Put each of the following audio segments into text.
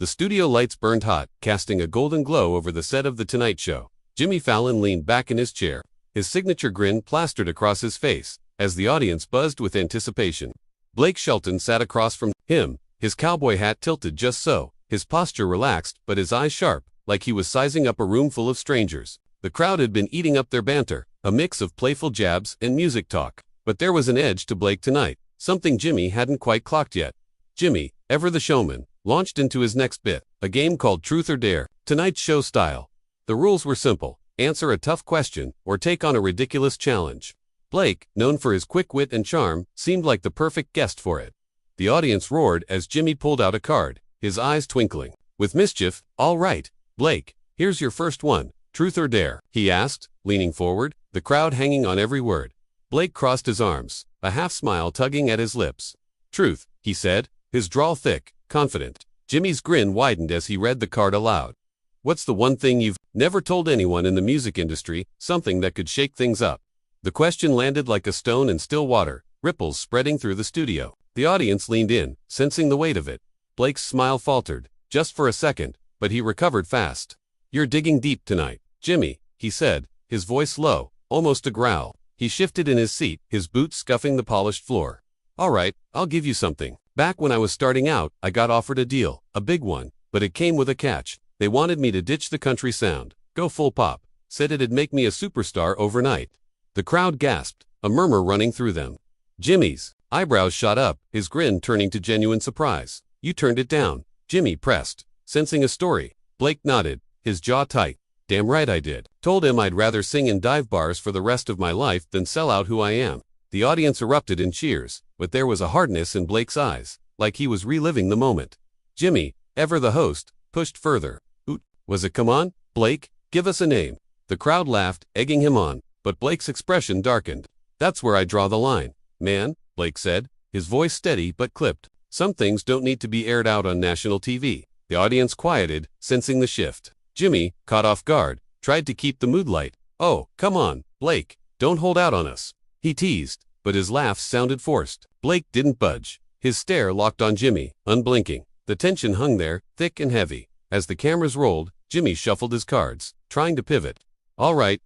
The studio lights burned hot, casting a golden glow over the set of The Tonight Show. Jimmy Fallon leaned back in his chair, his signature grin plastered across his face, as the audience buzzed with anticipation. Blake Shelton sat across from him, his cowboy hat tilted just so, his posture relaxed but his eyes sharp, like he was sizing up a room full of strangers. The crowd had been eating up their banter, a mix of playful jabs and music talk. But there was an edge to Blake tonight, something Jimmy hadn't quite clocked yet. Jimmy, ever the showman, launched into his next bit, a game called Truth or Dare, Tonight Show style. The rules were simple: answer a tough question or take on a ridiculous challenge. Blake, known for his quick wit and charm, seemed like the perfect guest for it. The audience roared as Jimmy pulled out a card, his eyes twinkling with mischief. "All right, Blake, here's your first one. Truth or dare?" he asked, leaning forward, the crowd hanging on every word. Blake crossed his arms, a half-smile tugging at his lips. "Truth," he said, his drawl thick, confident. Jimmy's grin widened as he read the card aloud. "What's the one thing you've never told anyone in the music industry, something that could shake things up?" The question landed like a stone in still water, ripples spreading through the studio. The audience leaned in, sensing the weight of it. Blake's smile faltered, just for a second, but he recovered fast. "You're digging deep tonight, Jimmy," he said, his voice low, almost a growl. He shifted in his seat, his boots scuffing the polished floor. "All right, I'll give you something. Back when I was starting out, I got offered a deal, a big one, but it came with a catch. They wanted me to ditch the country sound, go full pop, said it'd make me a superstar overnight." The crowd gasped, a murmur running through them. Jimmy's eyebrows shot up, his grin turning to genuine surprise. "You turned it down?" Jimmy pressed, sensing a story. Blake nodded, his jaw tight. "Damn right I did. Told him I'd rather sing in dive bars for the rest of my life than sell out who I am." The audience erupted in cheers, but there was a hardness in Blake's eyes, like he was reliving the moment. Jimmy, ever the host, pushed further. "Oot, was it? Come on, Blake, give us a name." The crowd laughed, egging him on, but Blake's expression darkened. "That's where I draw the line, man," Blake said, his voice steady but clipped. "Some things don't need to be aired out on national TV." The audience quieted, sensing the shift. Jimmy, caught off guard, tried to keep the mood light. "Oh, come on, Blake, don't hold out on us," he teased, but his laugh sounded forced. Blake didn't budge. His stare locked on Jimmy, unblinking. The tension hung there, thick and heavy. As the cameras rolled, Jimmy shuffled his cards, trying to pivot. All right,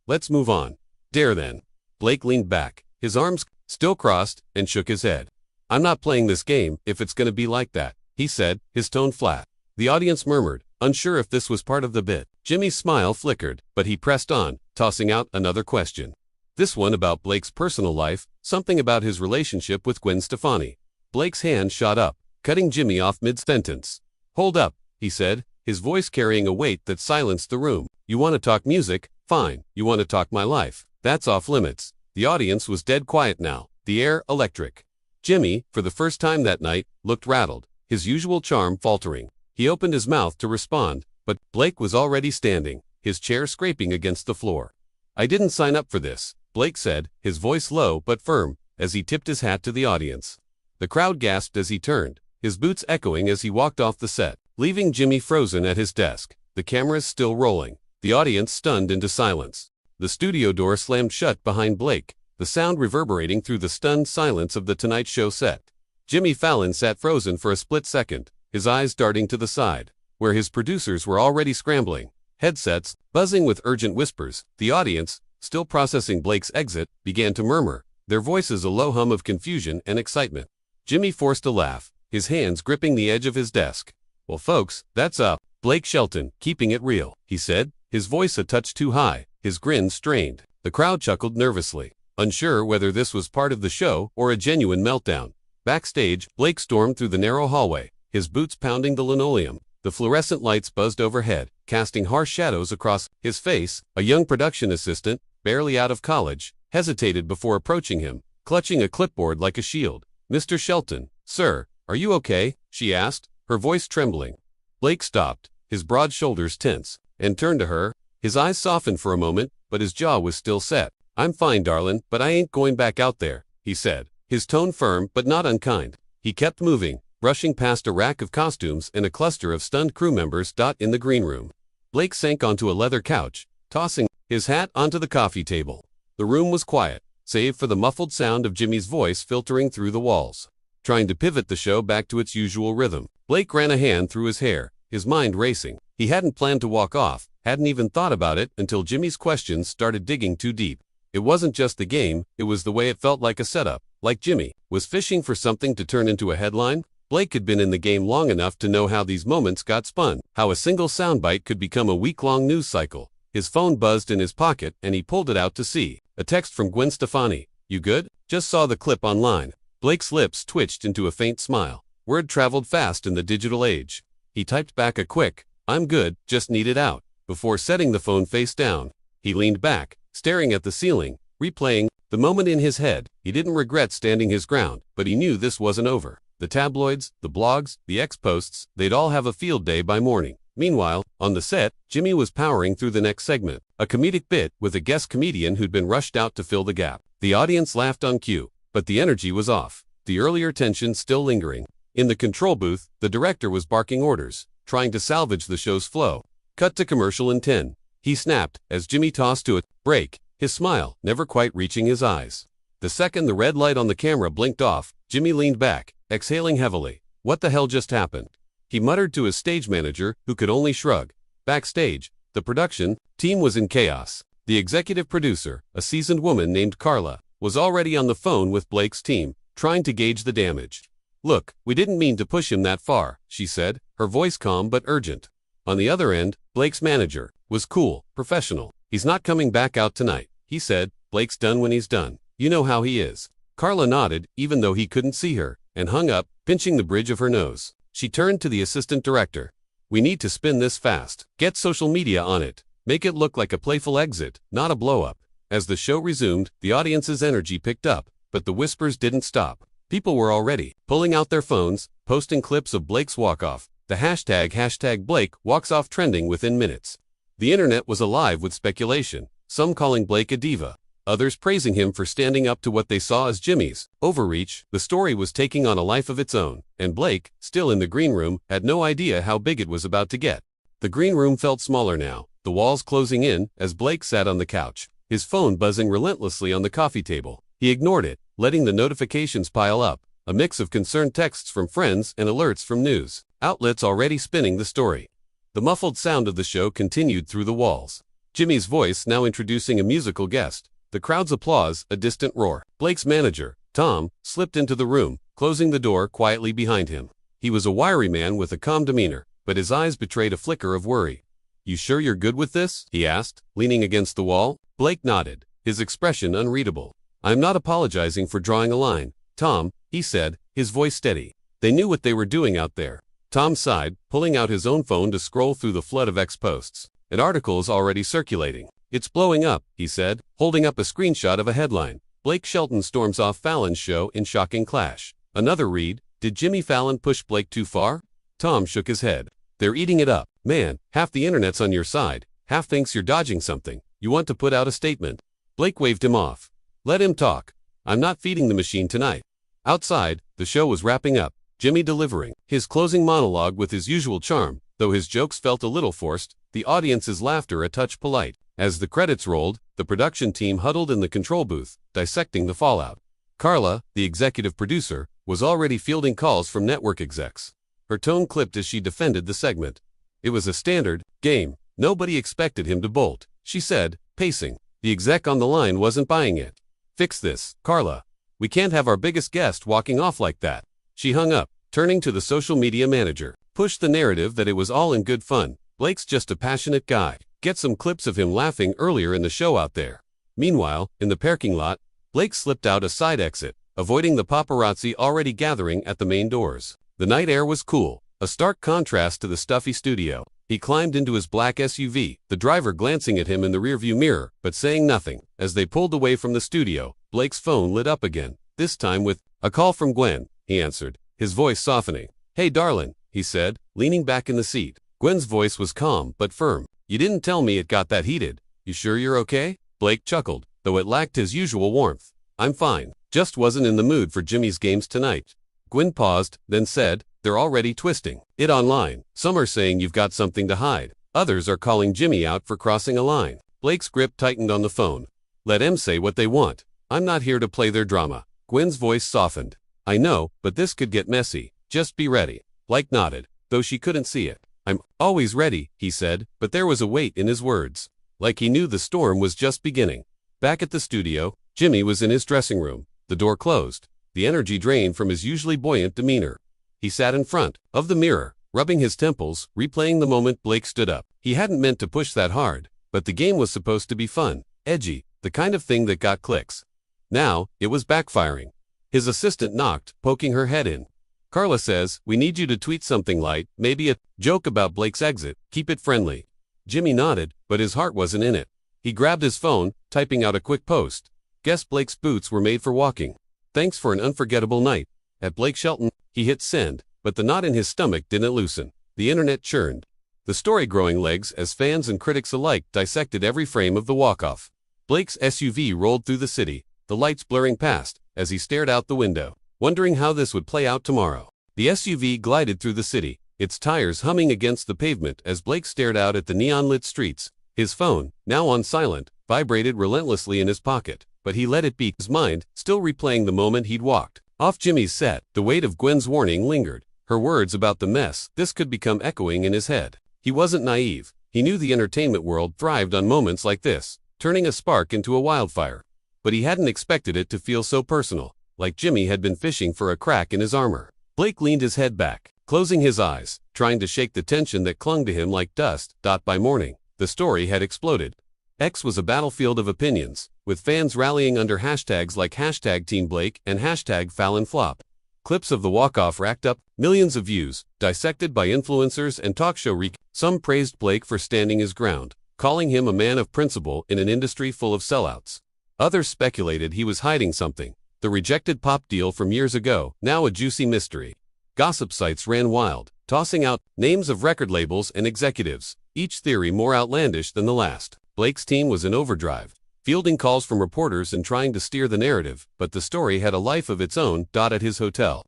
let's move on." "Dare then." Blake leaned back, his arms still crossed, and shook his head. "I'm not playing this game if it's gonna be like that," he said, his tone flat. The audience murmured, unsure if this was part of the bit. Jimmy's smile flickered, but he pressed on, tossing out another question. This one about Blake's personal life, something about his relationship with Gwen Stefani. Blake's hand shot up, cutting Jimmy off mid-sentence. "Hold up," he said, his voice carrying a weight that silenced the room. "You want to talk music? Fine. You want to talk my life? That's off limits." The audience was dead quiet now, the air electric. Jimmy, for the first time that night, looked rattled, his usual charm faltering. He opened his mouth to respond, but Blake was already standing, his chair scraping against the floor. "I didn't sign up for this," Blake said, his voice low but firm, as he tipped his hat to the audience. The crowd gasped as he turned, his boots echoing as he walked off the set, leaving Jimmy frozen at his desk, the cameras still rolling, the audience stunned into silence. The studio door slammed shut behind Blake, the sound reverberating through the stunned silence of the Tonight Show set. Jimmy Fallon sat frozen for a split second, his eyes darting to the side, where his producers were already scrambling, headsets buzzing with urgent whispers. The audience, still processing Blake's exit, began to murmur, their voices a low hum of confusion and excitement. Jimmy forced a laugh, his hands gripping the edge of his desk. "Well folks, that's up. Blake Shelton, keeping it real," he said, his voice a touch too high, his grin strained. The crowd chuckled nervously, unsure whether this was part of the show or a genuine meltdown. Backstage, Blake stormed through the narrow hallway, his boots pounding the linoleum. The fluorescent lights buzzed overhead, casting harsh shadows across his face. A young production assistant, barely out of college, hesitated before approaching him, clutching a clipboard like a shield. "Mr. Shelton, sir, are you okay?" she asked, her voice trembling. Blake stopped, his broad shoulders tense, and turned to her. His eyes softened for a moment, but his jaw was still set. "I'm fine, darling, but I ain't going back out there," he said, his tone firm but not unkind. He kept moving, brushing past a rack of costumes and a cluster of stunned crew members in the green room. Blake sank onto a leather couch, tossing his hat onto the coffee table. The room was quiet, save for the muffled sound of Jimmy's voice filtering through the walls. trying to pivot the show back to its usual rhythm. Blake ran a hand through his hair, his mind racing. He hadn't planned to walk off, hadn't even thought about it until Jimmy's questions started digging too deep. It wasn't just the game, it was the way it felt like a setup. Like Jimmy was fishing for something to turn into a headline. Blake had been in the game long enough to know how these moments got spun, how a single soundbite could become a week-long news cycle. His phone buzzed in his pocket and he pulled it out to see. A text from Gwen Stefani. "You good? Just saw the clip online." Blake's lips twitched into a faint smile. Word traveled fast in the digital age. He typed back a quick, "I'm good, just need it out," before setting the phone face down. He leaned back, staring at the ceiling, replaying the moment in his head. He didn't regret standing his ground, but he knew this wasn't over. The tabloids, the blogs, the X-posts, they'd all have a field day by morning. Meanwhile, on the set, Jimmy was powering through the next segment, a comedic bit with a guest comedian who'd been rushed out to fill the gap. The audience laughed on cue, but the energy was off, the earlier tension still lingering. In the control booth, the director was barking orders, trying to salvage the show's flow. Cut to commercial in 10. He snapped as Jimmy tossed to it, break, his smile never quite reaching his eyes. The second the red light on the camera blinked off, Jimmy leaned back, exhaling heavily. What the hell just happened? He muttered to his stage manager, who could only shrug. Backstage, the production team was in chaos. The executive producer, a seasoned woman named Carla, was already on the phone with Blake's team, trying to gauge the damage. "Look, we didn't mean to push him that far," she said, her voice calm but urgent. On the other end, Blake's manager was cool, professional. "He's not coming back out tonight," he said. "Blake's done when he's done. You know how he is." Carla nodded, even though he couldn't see her, and hung up, pinching the bridge of her nose. She turned to the assistant director. "We need to spin this fast. Get social media on it. Make it look like a playful exit, not a blow-up." As the show resumed, the audience's energy picked up, but the whispers didn't stop. People were already pulling out their phones, posting clips of Blake's walk-off. The hashtag Blake walks off trending within minutes. The internet was alive with speculation, some calling Blake a diva, others praising him for standing up to what they saw as Jimmy's overreach. The story was taking on a life of its own, and Blake, still in the green room, had no idea how big it was about to get. The green room felt smaller now, the walls closing in as Blake sat on the couch, his phone buzzing relentlessly on the coffee table. He ignored it, letting the notifications pile up, a mix of concerned texts from friends and alerts from news outlets already spinning the story. The muffled sound of the show continued through the walls. Jimmy's voice now introducing a musical guest. The crowd's applause, a distant roar. Blake's manager, Tom, slipped into the room, closing the door quietly behind him. He was a wiry man with a calm demeanor, but his eyes betrayed a flicker of worry. "You sure you're good with this?" he asked, leaning against the wall. Blake nodded, his expression unreadable. "I'm not apologizing for drawing a line, Tom," he said, his voice steady. They knew what they were doing out there. Tom sighed, pulling out his own phone to scroll through the flood of X-posts. An article's already circulating. "It's blowing up," he said, holding up a screenshot of a headline. "Blake Shelton storms off Fallon's show in shocking clash." Another read, "Did Jimmy Fallon push Blake too far?" Tom shook his head. "They're eating it up. Man, half the internet's on your side, half thinks you're dodging something. You want to put out a statement." Blake waved him off. "Let him talk. I'm not feeding the machine tonight." Outside, the show was wrapping up, Jimmy delivering his closing monologue with his usual charm, though his jokes felt a little forced, the audience's laughter a touch polite. As the credits rolled, the production team huddled in the control booth, dissecting the fallout. Carla, the executive producer, was already fielding calls from network execs. Her tone clipped as she defended the segment. It was a standard game. Nobody expected him to bolt, she said, pacing. The exec on the line wasn't buying it. "Fix this, Carla. We can't have our biggest guest walking off like that." She hung up, turning to the social media manager. "Push the narrative that it was all in good fun. Blake's just a passionate guy. Get some clips of him laughing earlier in the show out there." Meanwhile, in the parking lot, Blake slipped out a side exit, avoiding the paparazzi already gathering at the main doors. The night air was cool, a stark contrast to the stuffy studio. He climbed into his black SUV, the driver glancing at him in the rearview mirror, but saying nothing. As they pulled away from the studio, Blake's phone lit up again, this time with a call from Gwen. He answered, his voice softening. "Hey darling," he said, leaning back in the seat. Gwen's voice was calm but firm. "You didn't tell me it got that heated. You sure you're okay?" Blake chuckled, though it lacked his usual warmth. "I'm fine. Just wasn't in the mood for Jimmy's games tonight." Gwen paused, then said, "They're already twisting it online. Some are saying you've got something to hide. Others are calling Jimmy out for crossing a line." Blake's grip tightened on the phone. "Let 'em say what they want. I'm not here to play their drama." Gwen's voice softened. I know, but this could get messy. Just be ready. Blake nodded, though she couldn't see it. I'm always ready, he said, but there was a weight in his words. Like he knew the storm was just beginning. Back at the studio, Jimmy was in his dressing room, the door closed, the energy drained from his usually buoyant demeanor. He sat in front of the mirror, rubbing his temples, replaying the moment Blake stood up. He hadn't meant to push that hard, but the game was supposed to be fun, edgy, the kind of thing that got clicks. Now, it was backfiring. His assistant knocked, poking her head in. Carla says, we need you to tweet something light, maybe a joke about Blake's exit, keep it friendly. Jimmy nodded, but his heart wasn't in it. He grabbed his phone, typing out a quick post. Guess Blake's boots were made for walking. Thanks for an unforgettable night. At Blake Shelton, he hit send, but the knot in his stomach didn't loosen. The internet churned. The story growing legs as fans and critics alike dissected every frame of the walk-off. Blake's SUV rolled through the city, the lights blurring past, as he stared out the window, wondering how this would play out tomorrow. The SUV glided through the city, its tires humming against the pavement as Blake stared out at the neon-lit streets. His phone, now on silent, vibrated relentlessly in his pocket, but he let it be, his mind still replaying the moment he'd walked off Jimmy's set. The weight of Gwen's warning lingered, her words about the mess this could become echoing in his head. He wasn't naive. He knew the entertainment world thrived on moments like this, turning a spark into a wildfire. But he hadn't expected it to feel so personal, like Jimmy had been fishing for a crack in his armor. Blake leaned his head back, closing his eyes, trying to shake the tension that clung to him like dust. By morning, the story had exploded. X was a battlefield of opinions, with fans rallying under hashtags like #TeamBlake and #FallonFlop. Clips of the walk-off racked up millions of views, dissected by influencers and talk show Some praised Blake for standing his ground, calling him a man of principle in an industry full of sellouts. Others speculated he was hiding something, the rejected pop deal from years ago, now a juicy mystery. Gossip sites ran wild, tossing out names of record labels and executives, each theory more outlandish than the last. Blake's team was in overdrive, fielding calls from reporters and trying to steer the narrative, but the story had a life of its own. At his hotel,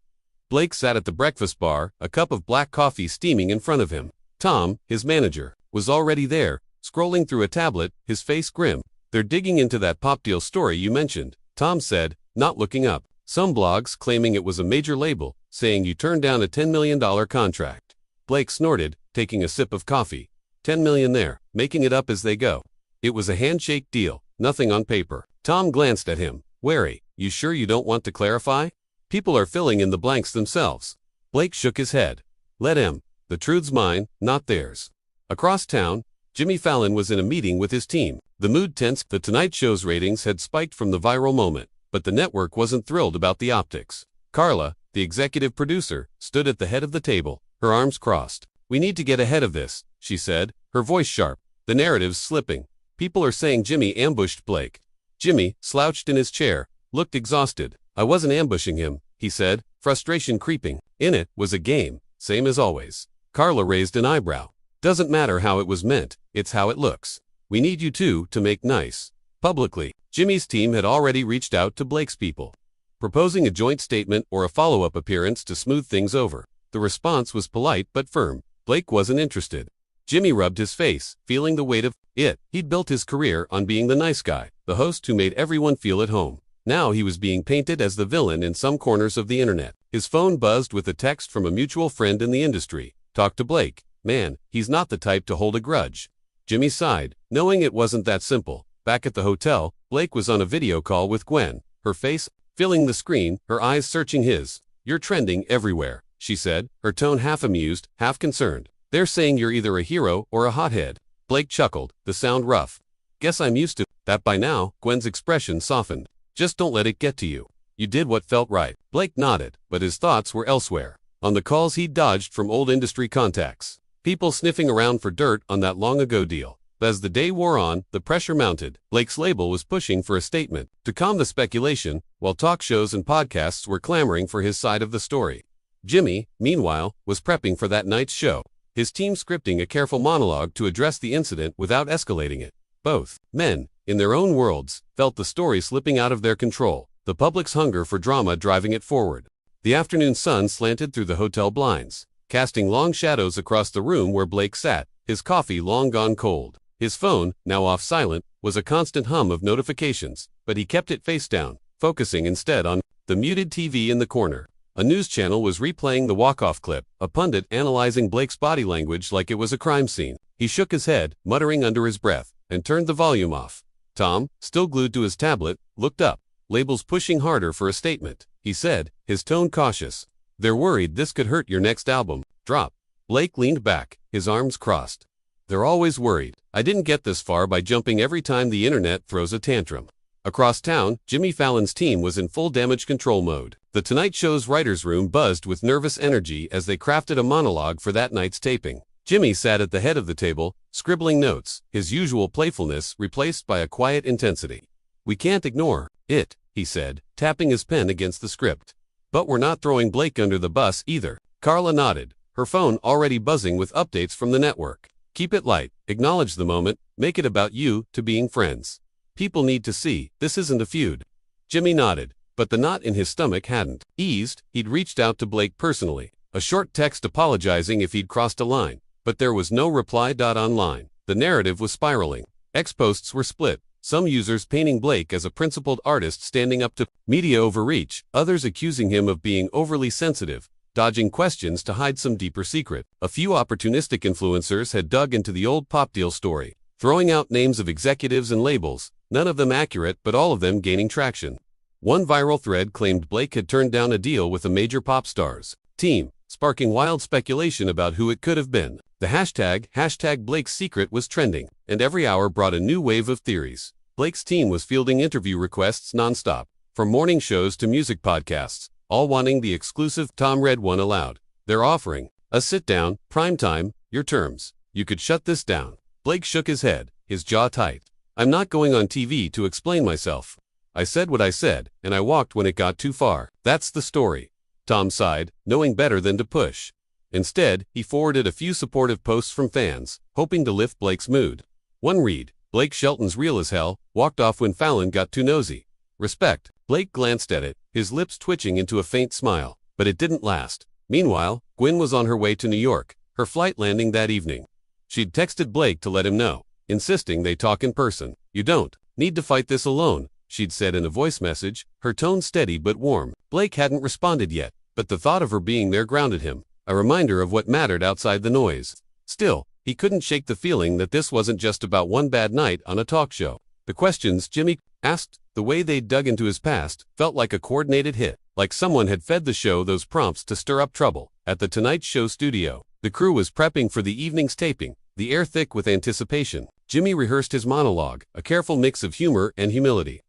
Blake sat at the breakfast bar, a cup of black coffee steaming in front of him. Tom, his manager, was already there, scrolling through a tablet, his face grim. They're digging into that pop deal story you mentioned, Tom said, not looking up. Some blogs claiming it was a major label, saying you turned down a $10 million contract. Blake snorted, taking a sip of coffee. $10 million there, making it up as they go. It was a handshake deal, nothing on paper. Tom glanced at him, wary. You sure you don't want to clarify? People are filling in the blanks themselves. Blake shook his head. Let him. The truth's mine, not theirs. Across town, Jimmy Fallon was in a meeting with his team. The mood tense. The Tonight Show's ratings had spiked from the viral moment, but the network wasn't thrilled about the optics. Carla, the executive producer, stood at the head of the table, her arms crossed. We need to get ahead of this, she said, her voice sharp. The narrative's slipping. People are saying Jimmy ambushed Blake. Jimmy, slouched in his chair, looked exhausted. I wasn't ambushing him, he said, frustration creeping. In it was a game, same as always. Carla raised an eyebrow. Doesn't matter how it was meant, it's how it looks. We need you two to make nice. Publicly, Jimmy's team had already reached out to Blake's people, proposing a joint statement or a follow-up appearance to smooth things over. The response was polite but firm. Blake wasn't interested. Jimmy rubbed his face, feeling the weight of it. He'd built his career on being the nice guy, the host who made everyone feel at home. Now he was being painted as the villain in some corners of the internet. His phone buzzed with a text from a mutual friend in the industry. Talk to Blake. Man, he's not the type to hold a grudge. Jimmy sighed, knowing it wasn't that simple. Back at the hotel, Blake was on a video call with Gwen, her face filling the screen, her eyes searching his. You're trending everywhere, she said, her tone half amused, half concerned. They're saying you're either a hero or a hothead. Blake chuckled, the sound rough. Guess I'm used to that by now. Gwen's expression softened. Just don't let it get to you. You did what felt right. Blake nodded, but his thoughts were elsewhere. On the calls he'd dodged from old industry contacts. People sniffing around for dirt on that long-ago deal. As the day wore on, the pressure mounted. Blake's label was pushing for a statement to calm the speculation, while talk shows and podcasts were clamoring for his side of the story. Jimmy, meanwhile, was prepping for that night's show, his team scripting a careful monologue to address the incident without escalating it. Both men, in their own worlds, felt the story slipping out of their control, the public's hunger for drama driving it forward. The afternoon sun slanted through the hotel blinds, casting long shadows across the room where Blake sat, his coffee long gone cold. His phone, now off silent, was a constant hum of notifications, but he kept it face down, focusing instead on the muted TV in the corner. A news channel was replaying the walk-off clip, a pundit analyzing Blake's body language like it was a crime scene. He shook his head, muttering under his breath, and turned the volume off. Tom, still glued to his tablet, looked up, labels pushing harder for a statement. He said, his tone cautious. "They're worried this could hurt your next album. Drop." Blake leaned back, his arms crossed. "They're always worried. I didn't get this far by jumping every time the internet throws a tantrum." Across town, Jimmy Fallon's team was in full damage control mode. The Tonight Show's writers' room buzzed with nervous energy as they crafted a monologue for that night's taping. Jimmy sat at the head of the table, scribbling notes, his usual playfulness replaced by a quiet intensity. "We can't ignore it," he said, tapping his pen against the script. "But we're not throwing Blake under the bus either." Carla nodded, her phone already buzzing with updates from the network. "Keep it light, acknowledge the moment, make it about you to being friends. People need to see, this isn't a feud." Jimmy nodded, but the knot in his stomach hadn't eased. He'd reached out to Blake personally, a short text apologizing if he'd crossed a line, but there was no reply. Online, the narrative was spiraling. X-posts were split, some users painting Blake as a principled artist standing up to media overreach, others accusing him of being overly sensitive, dodging questions to hide some deeper secret. A few opportunistic influencers had dug into the old pop deal story, throwing out names of executives and labels, none of them accurate but all of them gaining traction. One viral thread claimed Blake had turned down a deal with a major pop star's team, sparking wild speculation about who it could have been. The hashtag Blake's Secret was trending, and every hour brought a new wave of theories. Blake's team was fielding interview requests nonstop, from morning shows to music podcasts, all wanting the exclusive Tom read one aloud. They're offering a sit-down, primetime, your terms. You could shut this down. Blake shook his head, his jaw tight. "I'm not going on TV to explain myself. I said what I said, and I walked when it got too far. That's the story." Tom sighed, knowing better than to push. Instead, he forwarded a few supportive posts from fans, hoping to lift Blake's mood. One read, "Blake Shelton's real as hell, walked off when Fallon got too nosy. Respect." Blake glanced at it, his lips twitching into a faint smile, but it didn't last. Meanwhile, Gwen was on her way to New York, her flight landing that evening. She'd texted Blake to let him know, insisting they talk in person. "You don't need to fight this alone," she'd said in a voice message, her tone steady but warm. Blake hadn't responded yet, but the thought of her being there grounded him, a reminder of what mattered outside the noise. Still, he couldn't shake the feeling that this wasn't just about one bad night on a talk show. The questions Jimmy asked, the way they'd dug into his past, felt like a coordinated hit, like someone had fed the show those prompts to stir up trouble. At the Tonight Show studio, the crew was prepping for the evening's taping, the air thick with anticipation. Jimmy rehearsed his monologue, a careful mix of humor and humility.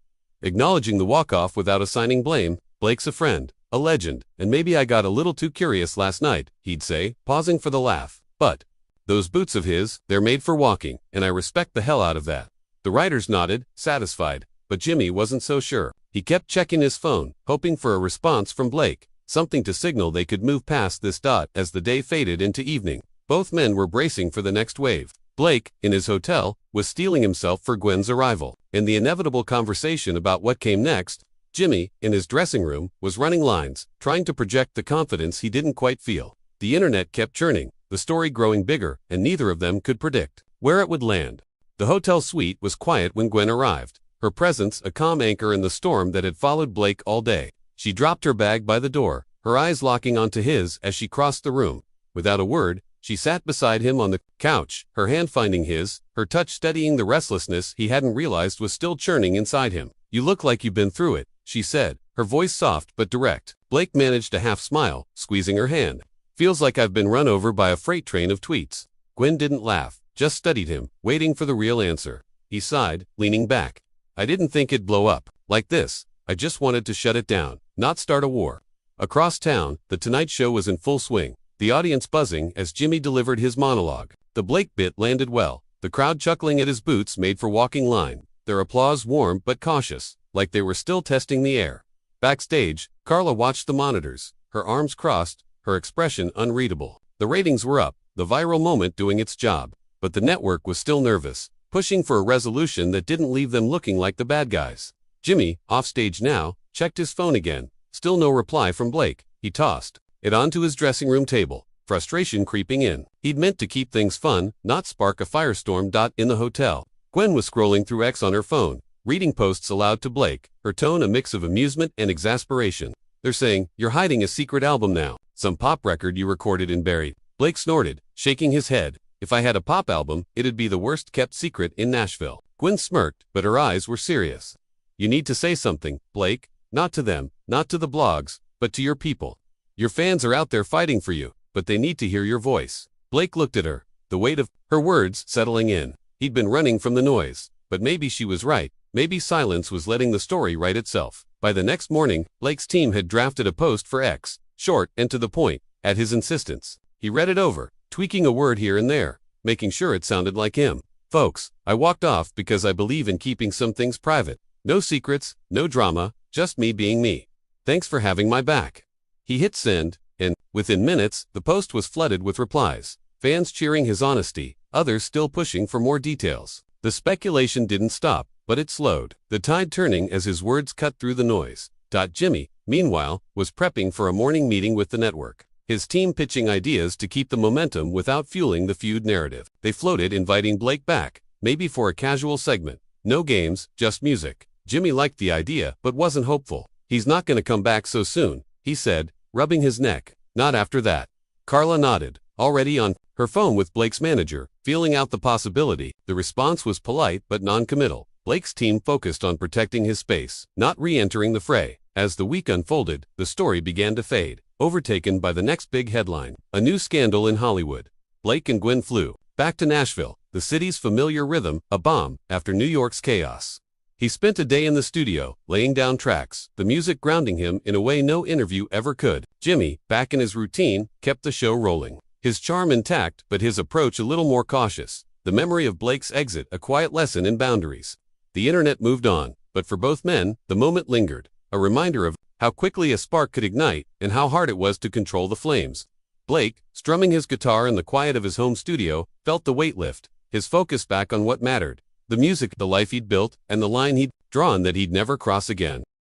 Acknowledging the walk-off without assigning blame, "Blake's a friend, a legend, and maybe I got a little too curious last night," he'd say, pausing for the laugh. "But those boots of his, they're made for walking, and I respect the hell out of that." The writers nodded, satisfied, but Jimmy wasn't so sure. He kept checking his phone, hoping for a response from Blake, something to signal they could move past this. As the day faded into evening, both men were bracing for the next wave. Blake, in his hotel, was steeling himself for Gwen's arrival. In the inevitable conversation about what came next, Jimmy, in his dressing room, was running lines, trying to project the confidence he didn't quite feel. The internet kept churning, the story growing bigger, and neither of them could predict where it would land. The hotel suite was quiet when Gwen arrived, her presence a calm anchor in the storm that had followed Blake all day. She dropped her bag by the door, her eyes locking onto his as she crossed the room. Without a word, she sat beside him on the couch, her hand finding his, her touch steadying the restlessness he hadn't realized was still churning inside him. "You look like you've been through it," she said, her voice soft but direct. Blake managed a half smile, squeezing her hand. "Feels like I've been run over by a freight train of tweets." Gwen didn't laugh, just studied him, waiting for the real answer. He sighed, leaning back. "I didn't think it'd blow up like this. I just wanted to shut it down, not start a war." Across town, the Tonight Show was in full swing, the audience buzzing as Jimmy delivered his monologue. The Blake bit landed well, the crowd chuckling at his boots made for walking line, their applause warm but cautious, like they were still testing the air. Backstage, Carla watched the monitors, her arms crossed, her expression unreadable. The ratings were up, the viral moment doing its job, but the network was still nervous, pushing for a resolution that didn't leave them looking like the bad guys. Jimmy, offstage now, checked his phone again. Still no reply from Blake. He tossed it onto his dressing room table, frustration creeping in. He'd meant to keep things fun, not spark a firestorm. In the hotel, Gwen was scrolling through X on her phone, reading posts aloud to Blake, her tone a mix of amusement and exasperation. They're saying, you're hiding a secret album now. Some pop record you recorded and buried. Blake snorted, shaking his head. If I had a pop album, it'd be the worst kept secret in Nashville. Gwen smirked, but her eyes were serious. You need to say something, Blake. Not to them, not to the blogs, but to your people. Your fans are out there fighting for you, but they need to hear your voice. Blake looked at her, the weight of her words settling in. He'd been running from the noise, but maybe she was right. Maybe silence was letting the story write itself. By the next morning, Blake's team had drafted a post for X, short and to the point, at his insistence. He read it over, tweaking a word here and there, making sure it sounded like him. Folks, I walked off because I believe in keeping some things private. No secrets, no drama, just me being me. Thanks for having my back. He hit send, and, within minutes, the post was flooded with replies. Fans cheering his honesty, others still pushing for more details. The speculation didn't stop, but it slowed, the tide turning as his words cut through the noise. Jimmy, meanwhile, was prepping for a morning meeting with the network. His team pitching ideas to keep the momentum without fueling the feud narrative. They floated inviting Blake back, maybe for a casual segment. No games, just music. Jimmy liked the idea, but wasn't hopeful. He's not going to come back so soon, he said, rubbing his neck. Not after that. Carla nodded, already on her phone with Blake's manager, feeling out the possibility. The response was polite but non-committal. Blake's team focused on protecting his space, not re-entering the fray. As the week unfolded, the story began to fade, overtaken by the next big headline. A new scandal in Hollywood. Blake and Gwen flew back to Nashville, the city's familiar rhythm, a bomb after New York's chaos. He spent a day in the studio, laying down tracks, the music grounding him in a way no interview ever could. Jimmy, back in his routine, kept the show rolling. His charm intact, but his approach a little more cautious. The memory of Blake's exit a quiet lesson in boundaries. The internet moved on, but for both men, the moment lingered. A reminder of how quickly a spark could ignite and how hard it was to control the flames. Blake, strumming his guitar in the quiet of his home studio, felt the weight lift, his focus back on what mattered. The music, the life he'd built, and the line he'd drawn that he'd never cross again.